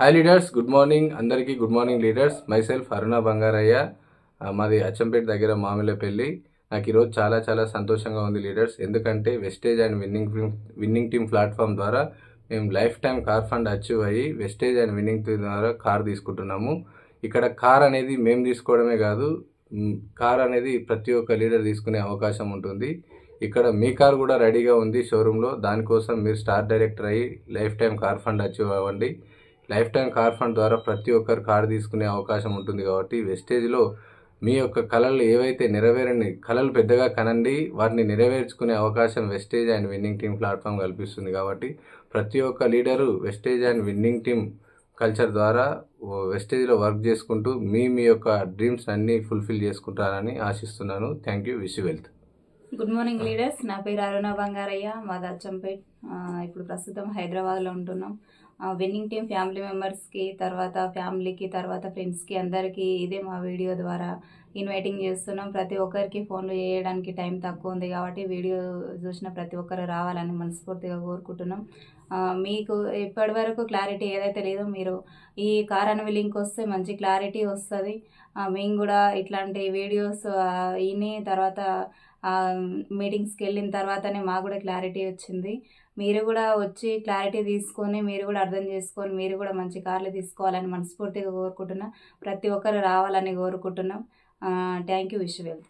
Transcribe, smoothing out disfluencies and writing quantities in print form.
Hi leaders, good morning అందరికీ. Good morning leaders. Myself అరుణ బంగారయ్య, మాది అచ్చంపేట దగ్గర మామిలపల్లి. నాకు ఈరోజు చాలా చాలా సంతోషంగా ఉంది లీడర్స్. ఎందుకంటే Vestige and winning team platform ద్వారా మేము lifetime car fund achieve అయ్యి వెస్టేజ్ అండ్ విన్నింగ్ టీమ్ ద్వారా కార్ తీసుకుంటున్నాము. ఇక్కడ కార్ అనేది మేము తీసుకోవడమే కాదు, కార్ అనేది ప్రతి ఒక్క లీడర్ తీసుకునే అవకాశం ఉంటుంది. ఇక్కడ మీ కార్ కూడా రెడీగా ఉంది షోరూంలో. దానికోసం మీరు స్టార్ డైరెక్టర్ అయ్యి life time car fund achieve అవ్వండి. లైఫ్ టైం కార్ ఫండ్ ద్వారా ప్రతి ఒక్కరు కార్ తీసుకునే అవకాశం ఉంటుంది. కాబట్టి వెస్టేజ్లో మీ యొక్క కళలు ఏవైతే నెరవేరని కళలు పెద్దగా కనండి, వాటిని నెరవేర్చుకునే అవకాశం Vestige and winning team platform కల్పిస్తుంది. కాబట్టి ప్రతి ఒక్క leader Vestige and winning team culture ద్వారా వెస్టేజ్లో వర్క్ చేసుకుంటూ మీ యొక్క డ్రీమ్స్ అన్నీ ఫుల్ఫిల్ చేసుకుంటారని ఆశిస్తున్నాను. Thank you. Wish you wealth. Good morning leaders. నా పేరు అరుణ బంగారయ్య, మాది అచ్చంపేట్. ఇప్పుడు ప్రస్తుతం హైదరాబాద్లో ఉంటున్నాం. విన్నింగ్ టీమ్ ఫ్యామిలీ మెంబర్స్కి, తర్వాత ఫ్యామిలీకి, తర్వాత ఫ్రెండ్స్కి అందరికీ ఇదే మా వీడియో ద్వారా ఇన్వైటింగ్ చేస్తున్నాం. ప్రతి ఒక్కరికి ఫోన్లు చేయడానికి టైం తక్కువ ఉంది కాబట్టి వీడియో చూసిన ప్రతి ఒక్కరు రావాలని మనస్ఫూర్తిగా కోరుకుంటున్నాం. మీకు ఇప్పటి వరకు క్లారిటీ ఏదైతే లేదో మీరు ఈ కార్ అనే లింక్ వస్తే మంచి క్లారిటీ వస్తుంది. మేము కూడా ఇట్లాంటి వీడియోస్ విని తర్వాత మీటింగ్స్కి వెళ్ళిన తర్వాతనే మాకు కూడా క్లారిటీ వచ్చింది. మీరు కూడా వచ్చి క్లారిటీ తీసుకొని మీరు కూడా అర్థం చేసుకొని మీరు కూడా మంచి కార్లు తీసుకోవాలని మనస్ఫూర్తిగా కోరుకుంటున్నాం. ప్రతి ఒక్కరు రావాలని కోరుకుంటున్నాం. Thank you. Wish you wealth.